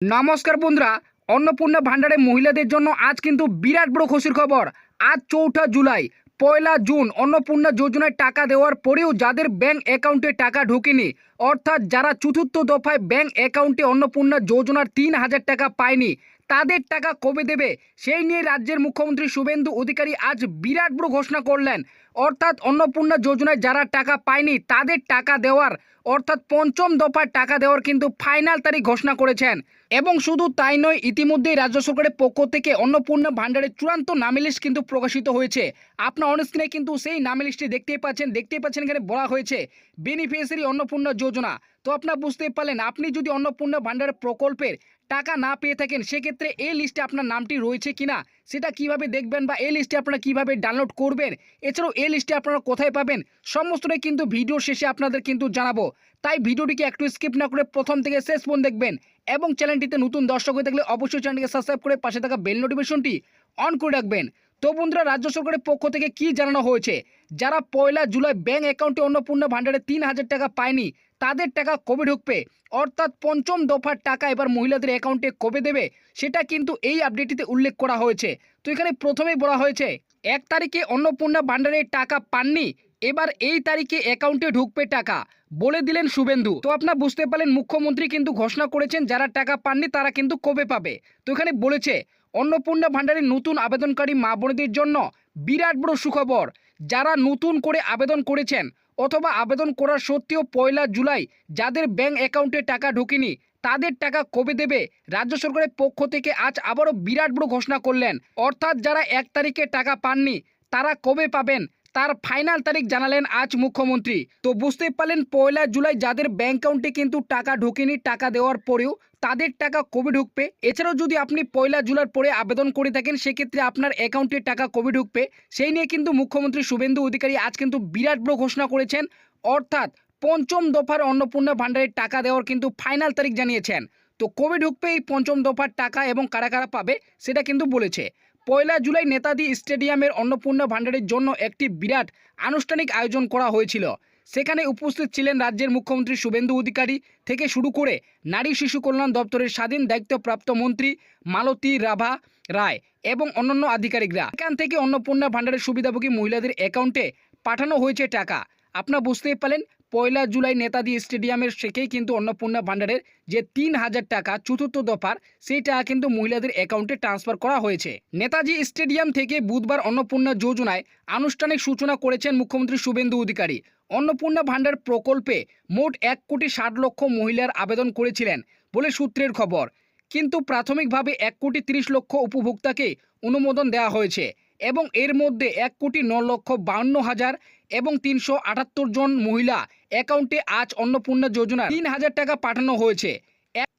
নমস্কার বন্ধুরা, অন্নপূর্ণা ভান্ডারে মহিলাদের জন্য আজ কিন্তু বিরাট বড় খুশির খবর। আজ ৪ঠা জুলাই, ১লা জুন অন্নপূর্ণা যোজনায় টাকা দেওয়ার পরেও যাদের ব্যাংক অ্যাকাউন্টে টাকা ঢোকেনি, অর্থাৎ যারা চতুর্থ দফায় ব্যাংক অ্যাকাউন্টে অন্নপূর্ণা যোজনার ৩,০০০ টাকা পায়নি, তাদের টাকা কবে দেবে সেই নিয়ে রাজ্যের মুখ্যমন্ত্রী শুভেন্দু অধিকারী আজ বিরাট বড় ঘোষণা করলেন। অর্থাৎ অন্নপূর্ণা যোজনায় যারা টাকা পায়নি তাদের টাকা দেওয়ার, অর্থাৎ পঞ্চম দফার টাকা দেওয়ার কিন্তু ফাইনাল তারিখ ঘোষণা করেছেন। এবং শুধু তাই নয়, ইতিমধ্যেই রাজ্য সরকারের পক্ষ থেকে অন্নপূর্ণা ভান্ডারের চূড়ান্ত নামী লিস্ট কিন্তু প্রকাশিত হয়েছে। আপনার অনস্ক্রিনে কিন্তু সেই নামী লিস্টটি দেখতেই পাচ্ছেন এখানে বলা হয়েছে বেনিফিশিয়ারি অন্নপূর্ণা যোজনা। তো আপনারা বুঝতেই পারলেন, আপনি যদি অন্নপূর্ণা ভান্ডারের প্রকল্পের টাকা না পেয়ে থাকেন, সেক্ষেত্রে এই লিস্টে আপনার নামটি রয়েছে কিনা সেটা কিভাবে দেখবেন, বা এই লিস্টে আপনারা কিভাবে ডাউনলোড করবেন, এছাড়াও এই লিস্টে আপনারা কোথায় পাবেন, সমস্তটাই কিন্তু ভিডিও শেষে আপনাদের কিন্তু জানাবো। তাই ভিডিওটিকে একটু স্কিপ না করে প্রথম থেকে শেষ পর্যন্ত দেখবেন, এবং চ্যানেলটিতে নতুন দর্শক হয়ে থাকলে অবশ্যই চ্যানেলটিকে সাবস্ক্রাইব করে পাশে থাকা বেল নোটিফিকেশনটি অন করে রাখবেন। তো বন্ধুরা, রাজ্য সরকারের পক্ষ থেকে কি জানানো হয়েছে, যারা ১লা জুলাই ব্যাংক অ্যাকাউন্টে অন্নপূর্ণা ভান্ডারে ৩,০০০ টাকা পায়নি তাদের টাকা কবে ঢুকবে, অর্থাৎ পঞ্চম দফার টাকা এবার মহিলাদের অ্যাকাউন্টে কবে দেবে, সেটা কিন্তু এই আপডেটটিতে উল্লেখ করা হয়েছে। তো এখানে প্রথমেই বলা হয়েছে ১ তারিখে অন্নপূর্ণা ভান্ডারে টাকা পাননি, এবার এই তারিখে অ্যাকাউন্টে ঢুকবে টাকা, বলে দিলেন শুভেন্দু। তো আপনারা বুঝতে পারলেন, মুখ্যমন্ত্রী কিন্তু ঘোষণা করেছেন যারা টাকা পাননি তারা কিন্তু কবে পাবে। তো এখানে বলেছে অন্নপূর্ণা ভান্ডারের নতুন আবেদনকারী মা বোনেদের জন্য বিরাট বড় সুখবর। যারা নতুন করে আবেদন করেছেন অথবা আবেদন করার সত্ত্বেও ১লা জুলাই যাদের ব্যাংক অ্যাকাউন্টে টাকা ঢোকেনি তাদের টাকা কবে দেবে, রাজ্য সরকারের পক্ষ থেকে আজ আবারও বিরাট বড় ঘোষণা করলেন। অর্থাৎ যারা ১ তারিখে টাকা পাননি তারা কবে পাবেন তার ফাইনাল তারিখ জানালেন আজ মুখ্যমন্ত্রী। তো বুঝতেই পারলেন, ১লা জুলাই যাদের ব্যাংক অ্যাকাউন্টে কিন্তু টাকা ঢোকেনি, টাকা দেওয়ার পরেও তাদের টাকা কবে ঢুকবে। এছাড়াও যদি আপনি ১লা জুলাইয়ের পরে আবেদন করে থাকেন, সেক্ষেত্রে আপনার অ্যাকাউন্টে টাকা কবে ঢুকবে সেই নিয়ে কিন্তু মুখ্যমন্ত্রী শুভেন্দু অধিকারী আজ কিন্তু বিরাট বড় ঘোষণা করেছেন। অর্থাৎ পঞ্চম দফার অন্নপূর্ণা ভান্ডারের টাকা দেওয়ার কিন্তু ফাইনাল তারিখ জানিয়েছেন। তো কবে ঢুকবে এই পঞ্চম দফার টাকা এবং কারা কারা পাবে সেটা কিন্তু বলেছে। ১লা জুলাই নেতাজি স্টেডিয়ামের অন্নপূর্ণা ভান্ডারের জন্য একটি বিরাট আনুষ্ঠানিক আয়োজন করা হয়েছিল। সেখানে উপস্থিত ছিলেন রাজ্যের মুখ্যমন্ত্রী শুভেন্দু অধিকারী থেকে শুরু করে নারী শিশু কল্যাণ দপ্তরের স্বাধীন দায়িত্বপ্রাপ্ত মন্ত্রী মালতী রাভা রায় এবং অন্যান্য আধিকারিকরা। এখান থেকে অন্নপূর্ণা ভান্ডারের সুবিধাভোগী মহিলাদের অ্যাকাউন্টে পাঠানো হয়েছে টাকা। আপনারা বুঝতেই পারলেন, ১লা জুলাই নেতাজি স্টেডিয়ামের থেকেই কিন্তু অন্নপূর্ণা ভান্ডারের যে ৩,০০০ টাকা চতুর্থ দফার সেই টাকা কিন্তু মহিলাদের অ্যাকাউন্টে ট্রান্সফার করা হয়েছে। নেতাজি স্টেডিয়াম থেকে বুধবার অন্নপূর্ণা যোজনায় আনুষ্ঠানিক সূচনা করেছেন মুখ্যমন্ত্রী শুভেন্দু অধিকারী। অন্নপূর্ণা ভান্ডার প্রকল্পে মোট ১,৬০,০০,০০০ মহিলার আবেদন করেছিলেন বলে সূত্রের খবর, কিন্তু প্রাথমিকভাবে ১,৩০,০০,০০০ উপভোক্তাকে অনুমোদন দেওয়া হয়েছে এবং এর মধ্যে ১,৯,৫২,০০০ এবং ৩৭৮ জন মহিলা অ্যাকাউন্টে আজ অন্নপূর্ণা যোজনার ৩,০০০ টাকা পাঠানো হয়েছে।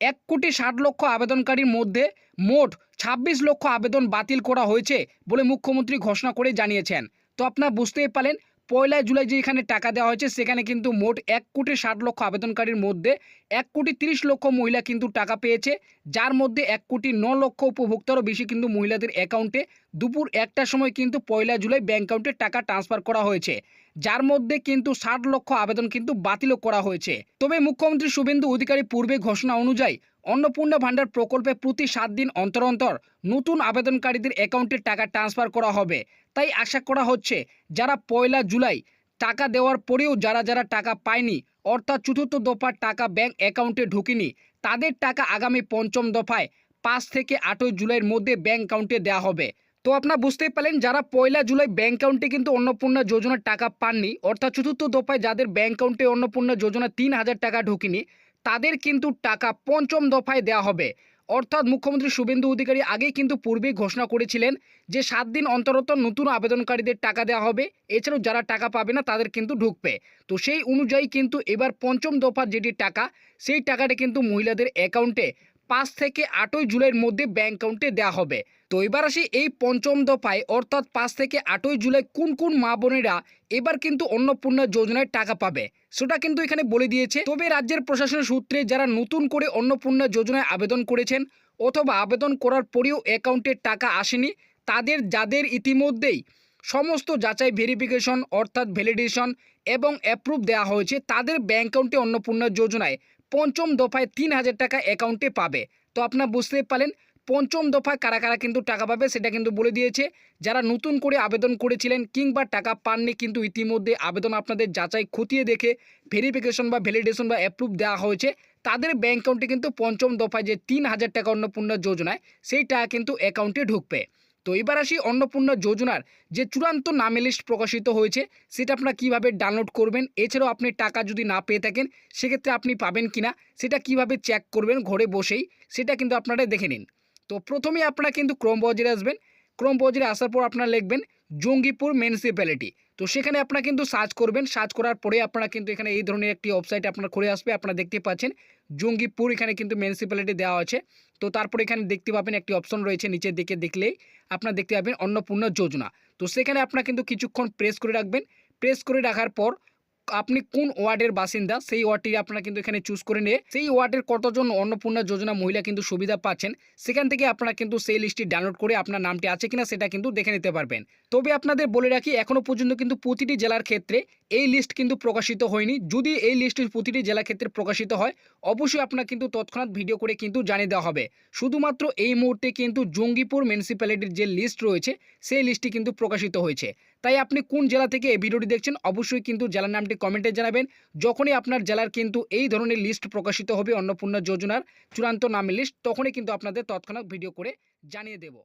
১,৬০,০০,০০০ আবেদনকারীর মধ্যে মোট ২৬ লক্ষ আবেদন বাতিল করা হয়েছে বলে মুখ্যমন্ত্রী ঘোষণা করে জানিয়েছেন। তো আপনারা বুঝতেই পারলেন, ১লা জুলাই যে এখানে টাকা দেওয়া হয়েছে সেখানে কিন্তু মোট ১,৬০,০০,০০০ আবেদনকারীর মধ্যে ১,৩০,০০,০০০ মহিলা কিন্তু টাকা পেয়েছে, যার মধ্যে ১,৯,০০,০০০ উপভোক্তারও বেশি কিন্তু মহিলাদের অ্যাকাউন্টে দুপুর ১টার সময় কিন্তু ১লা জুলাই ব্যাংক অ্যাকাউন্টে টাকা ট্রান্সফার করা হয়েছে, যার মধ্যে কিন্তু ৬০ লক্ষ আবেদন কিন্তু বাতিলও করা হয়েছে। তবে মুখ্যমন্ত্রী শুভেন্দু অধিকারী পূর্বে ঘোষণা অনুযায়ী অন্নপূর্ণা ভান্ডার প্রকল্পে প্রতি ৭ দিন অন্তর অন্তর নতুন আবেদনকারীদের অ্যাকাউন্টে টাকা ট্রান্সফার করা হবে। তাই আশা করা হচ্ছে যারা ১লা জুলাই টাকা দেওয়ার পরেও যারা টাকা পায়নি, অর্থাৎ চতুর্থ দফার টাকা ব্যাংক অ্যাকাউন্টে ঢুকেনি, তাদের টাকা আগামী পঞ্চম দফায় ৫ থেকে ৮ই জুলাইয়ের মধ্যে ব্যাংক অ্যাকাউন্টে দেওয়া হবে। তো আপনারা বুঝতেই পারলেন, যারা ১লা জুলাই ব্যাংক অ্যাকাউন্টে কিন্তু অন্নপূর্ণা যোজনার টাকা পাননি, অর্থাৎ চতুর্থ দফায় যাদের ব্যাংক অ্যাকাউন্টে অন্নপূর্ণা যোজনা ৩,০০০ টাকা ঢোকেনি, তাদের কিন্তু টাকা পঞ্চম দফায় দেওয়া হবে। অর্থাৎ মুখ্যমন্ত্রী শুভেন্দু অধিকারী আগেই কিন্তু পূর্বেই ঘোষণা করেছিলেন যে ৭ দিন অন্তর অন্তর নতুন আবেদনকারীদের টাকা দেওয়া হবে, এছাড়াও যারা টাকা পাবে না তাদের কিন্তু ঢুকবে। তো সেই অনুযায়ী কিন্তু এবার পঞ্চম দফার যেটি টাকা সেই টাকাটা কিন্তু মহিলাদের অ্যাকাউন্টে ৫ থেকে ৮ই জুলাইয়ের মধ্যে ব্যাংক অ্যাকাউন্টে দেওয়া হবে। তো এবার আসি এই পঞ্চম দফায়, অর্থাৎ ৫ থেকে ৮ই জুলাই কোন কোন মা বোনেরা এবার কিন্তু অন্নপূর্ণা যোজনায় টাকা পাবে সেটা কিন্তু এখানে বলে দিয়েছে। তবে রাজ্যের প্রশাসনের সূত্রে যারা নতুন করে অন্নপূর্ণা যোজনায় আবেদন করেছেন অথবা আবেদন করার পরেও অ্যাকাউন্টে টাকা আসেনি, যাদের ইতিমধ্যেই সমস্ত যাচাই ভেরিফিকেশন অর্থাৎ ভ্যালিডেশন এবং অ্যাপ্রুভ দেওয়া হয়েছে, তাদের ব্যাংক অ্যাকাউন্টে অন্নপূর্ণা যোজনায় পঞ্চম দফায় ৩,০০০ টাকা অ্যাকাউন্টে পাবে। তো আপনারা বুঝতেই পারলেন পঞ্চম দফায় কারা কারা কিন্তু টাকা পাবে সেটা কিন্তু বলে দিয়েছে। যারা নতুন করে আবেদন করেছিলেন কিংবা টাকা পাননি কিন্তু ইতিমধ্যে আবেদন আপনাদের যাচাই খতিয়ে দেখে ভেরিফিকেশন বা ভ্যালিডেশন বা অ্যাপ্রুভ দেওয়া হয়েছে, তাদের ব্যাঙ্ক অ্যাকাউন্টে কিন্তু পঞ্চম দফায় যে 3,000 টাকা অন্নপূর্ণা যোজনায় সেই টাকা কিন্তু অ্যাকাউন্টে ঢুকবে। তো এবার আসি অন্নপূর্ণা যোজনার যে চূড়ান্ত নামে লিস্ট প্রকাশিত হয়েছে সেটা আপনারা কীভাবে ডাউনলোড করবেন, এছাড়াও আপনি টাকা যদি না পেয়ে থাকেন সেক্ষেত্রে আপনি পাবেন কিনা সেটা কিভাবে চেক করবেন ঘরে বসেই সেটা কিন্তু আপনারা দেখে নিন। তো প্রথমেই আপনারা কিন্তু ক্রোম ব্রাউজারে আসবেন। ক্রোম ব্রাউজারে আসার পর আপনারা লিখবেন জঙ্গিপুর মিউনিসিপ্যালিটি। তো সেখানে আপনারা কিন্তু সার্চ করবেন, সার্চ করার পরে আপনারা কিন্তু এখানে এই ধরনের একটি ওয়েবসাইট আপনার খুলে আসবে। আপনারা দেখতে পাচ্ছেন জঙ্গিপুর এখানে কিন্তু মিউনিসিপ্যালিটি দেওয়া আছে। তো তারপরে এখানে দেখতে পাবেন একটি অপশন রয়েছে, নিচের দিকে দেখলেই আপনারা দেখতে পাবেন অন্নপূর্ণা যোজনা। তো সেখানে আপনারা কিন্তু কিছুক্ষণ প্রেস করে রাখবেন। প্রেস করে রাখার পর আপনি কোন ওয়ার্ডের বাসিন্দা সেই ওয়ার্ডটি আপনারা কিন্তু এখানে চুজ করে নিয়ে সেই ওয়ার্ডের কতজন অন্নপূর্ণা যোজনা মহিলা কিন্তু সুবিধা পাচ্ছেন সেখান থেকে আপনারা কিন্তু সেই লিস্টটি ডাউনলোড করে আপনার নামটি আছে কিনা সেটা কিন্তু দেখে নিতে পারবেন। তবে আপনাদের বলে রাখি এখনও পর্যন্ত কিন্তু প্রতিটি জেলার ক্ষেত্রে এই লিস্ট কিন্তু প্রকাশিত হয়নি। যদি এই লিস্টটি প্রতিটি জেলার ক্ষেত্রে প্রকাশিত হয় অবশ্যই আপনার কিন্তু তৎক্ষণাৎ ভিডিও করে কিন্তু জানিয়ে দেওয়া হবে। শুধুমাত্র এই মুহূর্তে কিন্তু জঙ্গিপুর মিউনিসিপ্যালিটির যে লিস্ট রয়েছে সেই লিস্টটি কিন্তু প্রকাশিত হয়েছে। তাই আপনি কোন জেলা থেকে এই ভিডিওটি দেখছেন অবশ্যই কিন্তু জেলার নামটি কমেন্টে জানাবেন। যখনই আপনার জেলার কিন্তু এই ধরনের লিস্ট প্রকাশিত হবে অন্নপূর্ণা যোজনার চূড়ান্ত নামের লিস্ট, তখনই কিন্তু আপনাদের তৎক্ষণাৎ ভিডিও করে জানিয়ে দেব।